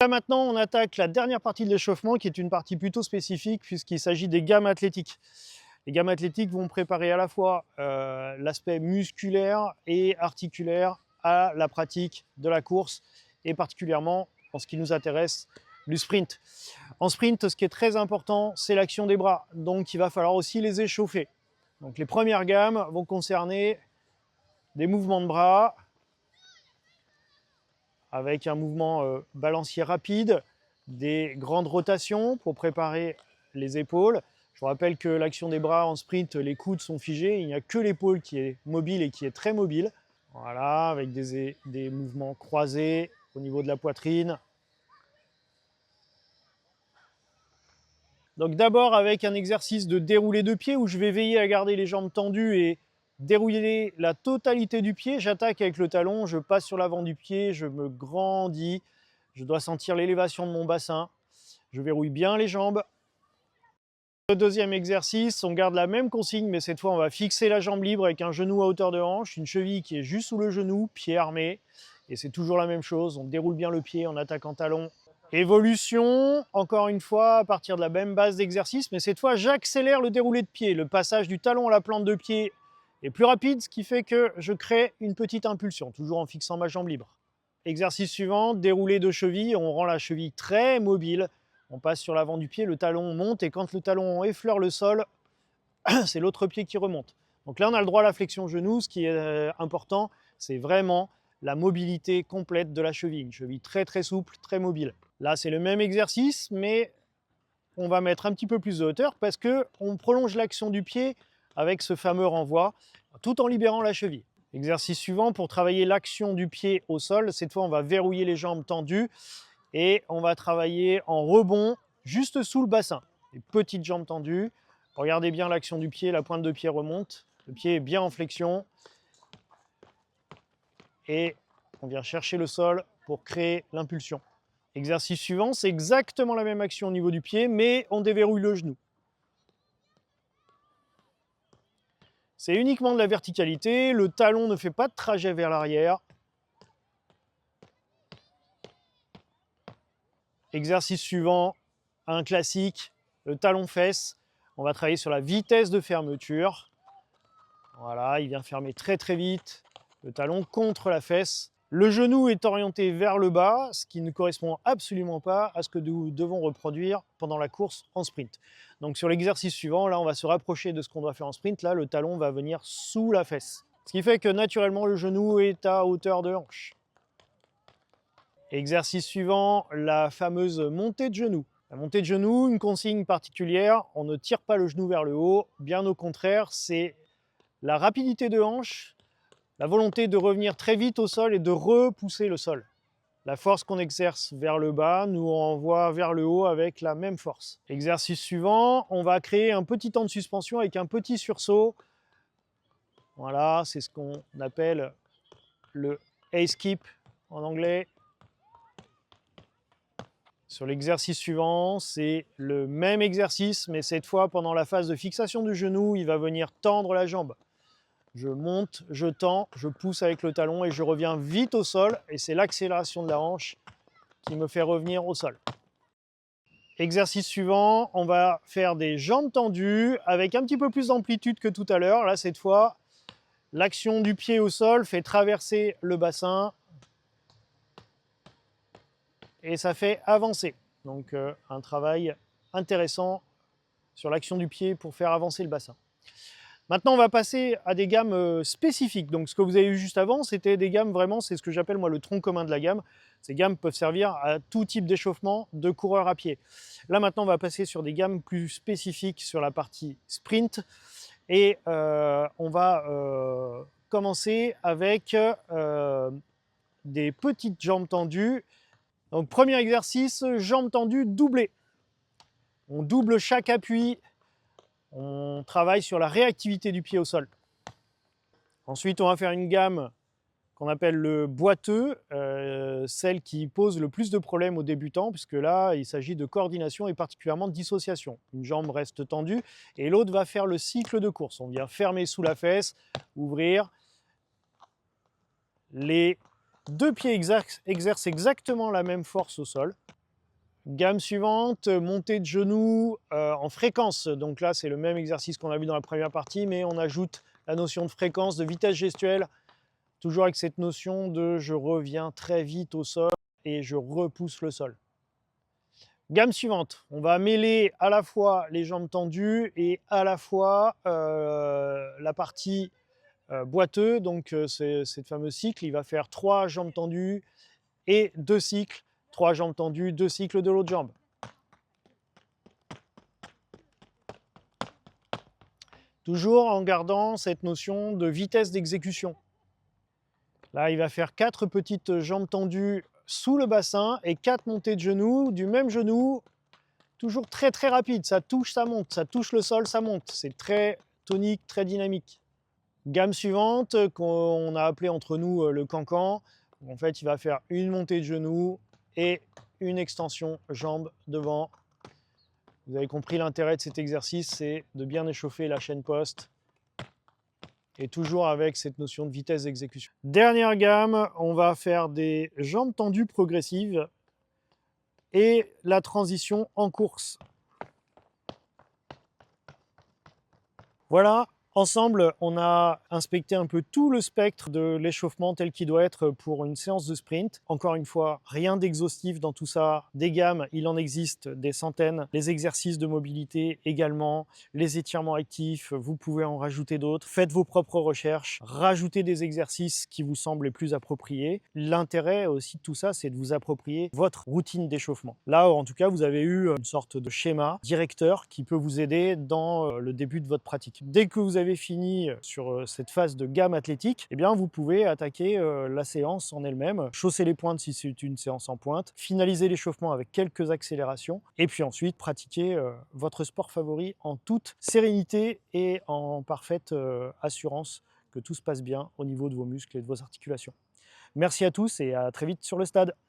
Là maintenant, on attaque la dernière partie de l'échauffement qui est une partie plutôt spécifique puisqu'il s'agit des gammes athlétiques. Les gammes athlétiques vont préparer à la fois l'aspect musculaire et articulaire à la pratique de la course et particulièrement en ce qui nous intéresse, du sprint. En sprint, ce qui est très important, c'est l'action des bras. Donc il va falloir aussi les échauffer. Donc les premières gammes vont concerner des mouvements de bras, avec un mouvement balancier rapide, des grandes rotations pour préparer les épaules. Je vous rappelle que l'action des bras en sprint, les coudes sont figés, il n'y a que l'épaule qui est mobile et qui est très mobile. Voilà, avec des mouvements croisés au niveau de la poitrine. Donc d'abord avec un exercice de déroulé de pied où je vais veiller à garder les jambes tendues et dérouler la totalité du pied. J'attaque avec le talon, je passe sur l'avant du pied, je me grandis, je dois sentir l'élévation de mon bassin. Je verrouille bien les jambes. Le deuxième exercice, on garde la même consigne, mais cette fois on va fixer la jambe libre avec un genou à hauteur de hanche, une cheville qui est juste sous le genou, pied armé. Et c'est toujours la même chose, on déroule bien le pied en attaquant talon. Évolution, encore une fois, à partir de la même base d'exercice, mais cette fois j'accélère le déroulé de pied. Le passage du talon à la plante de pied est plus rapide, ce qui fait que je crée une petite impulsion, toujours en fixant ma jambe libre. Exercice suivant, déroulé de cheville, on rend la cheville très mobile. On passe sur l'avant du pied, le talon monte et quand le talon effleure le sol, c'est l'autre pied qui remonte. Donc là, on a le droit à la flexion genou. Ce qui est important, c'est vraiment la mobilité complète de la cheville. Une cheville très très souple, très mobile. Là, c'est le même exercice, mais on va mettre un petit peu plus de hauteur parce qu'on prolonge l'action du pied avec ce fameux renvoi, tout en libérant la cheville. Exercice suivant, pour travailler l'action du pied au sol, cette fois, on va verrouiller les jambes tendues et on va travailler en rebond juste sous le bassin. Les petites jambes tendues. Regardez bien l'action du pied, la pointe de pied remonte. Le pied est bien en flexion. Et on vient chercher le sol pour créer l'impulsion. Exercice suivant, c'est exactement la même action au niveau du pied, mais on déverrouille le genou. C'est uniquement de la verticalité, le talon ne fait pas de trajet vers l'arrière. Exercice suivant, un classique, le talon-fesse. On va travailler sur la vitesse de fermeture. Voilà, il vient fermer très très vite, le talon contre la fesse. Le genou est orienté vers le bas, ce qui ne correspond absolument pas à ce que nous devons reproduire pendant la course en sprint. Donc sur l'exercice suivant, là on va se rapprocher de ce qu'on doit faire en sprint. Là, le talon va venir sous la fesse. Ce qui fait que naturellement, le genou est à hauteur de hanche. Exercice suivant, la fameuse montée de genou. La montée de genou, une consigne particulière, on ne tire pas le genou vers le haut, bien au contraire, c'est la rapidité de hanche, la volonté de revenir très vite au sol et de repousser le sol. La force qu'on exerce vers le bas nous renvoie vers le haut avec la même force. Exercice suivant, on va créer un petit temps de suspension avec un petit sursaut. Voilà, c'est ce qu'on appelle le ace skip en anglais. Sur l'exercice suivant, c'est le même exercice, mais cette fois, pendant la phase de fixation du genou, il va venir tendre la jambe. Je monte, je tends, je pousse avec le talon et je reviens vite au sol. Et c'est l'accélération de la hanche qui me fait revenir au sol. Exercice suivant, on va faire des jambes tendues avec un petit peu plus d'amplitude que tout à l'heure. Là, cette fois, l'action du pied au sol fait traverser le bassin et ça fait avancer. Donc un travail intéressant sur l'action du pied pour faire avancer le bassin. Maintenant, on va passer à des gammes spécifiques. Donc ce que vous avez vu juste avant, c'était des gammes vraiment, c'est ce que j'appelle moi le tronc commun de la gamme. Ces gammes peuvent servir à tout type d'échauffement de coureur à pied. Là maintenant, on va passer sur des gammes plus spécifiques sur la partie sprint. Et on va commencer avec des petites jambes tendues. Donc premier exercice, jambes tendues doublées. On double chaque appui, on travaille sur la réactivité du pied au sol. Ensuite, on va faire une gamme qu'on appelle le boiteux, celle qui pose le plus de problèmes aux débutants, puisque là, il s'agit de coordination et particulièrement de dissociation. Une jambe reste tendue et l'autre va faire le cycle de course. On vient fermer sous la fesse, ouvrir les Deux pieds exercent exactement la même force au sol. Gamme suivante, montée de genoux en fréquence. Donc là, c'est le même exercice qu'on a vu dans la première partie, mais on ajoute la notion de fréquence, de vitesse gestuelle, toujours avec cette notion de je reviens très vite au sol et je repousse le sol. Gamme suivante, on va mêler à la fois les jambes tendues et à la fois la partie boiteux, donc c'est ce fameux cycle, il va faire 3 jambes tendues et 2 cycles, 3 jambes tendues, 2 cycles de l'autre jambe. Toujours en gardant cette notion de vitesse d'exécution. Là, il va faire 4 petites jambes tendues sous le bassin et 4 montées de genoux, du même genou, toujours très très rapide, ça touche, ça monte, ça touche le sol, ça monte. C'est très tonique, très dynamique. Gamme suivante, qu'on a appelée entre nous le cancan. En fait, il va faire une montée de genoux et une extension jambe devant. Vous avez compris l'intérêt de cet exercice, c'est de bien échauffer la chaîne poste et toujours avec cette notion de vitesse d'exécution. Dernière gamme, on va faire des jambes tendues progressives et la transition en course. Voilà, ensemble, on a inspecté un peu tout le spectre de l'échauffement tel qu'il doit être pour une séance de sprint. Encore une fois, rien d'exhaustif dans tout ça. Des gammes, il en existe des centaines. Les exercices de mobilité également, les étirements actifs, vous pouvez en rajouter d'autres. Faites vos propres recherches, rajoutez des exercices qui vous semblent les plus appropriés. L'intérêt aussi de tout ça, c'est de vous approprier votre routine d'échauffement. Là, en tout cas, vous avez eu une sorte de schéma directeur qui peut vous aider dans le début de votre pratique. Dès que vous avez fini sur cette phase de gamme athlétique, eh bien, vous pouvez attaquer la séance en elle-même, chausser les pointes si c'est une séance en pointe, finaliser l'échauffement avec quelques accélérations, et puis ensuite pratiquer votre sport favori en toute sérénité et en parfaite assurance que tout se passe bien au niveau de vos muscles et de vos articulations. Merci à tous et à très vite sur le stade.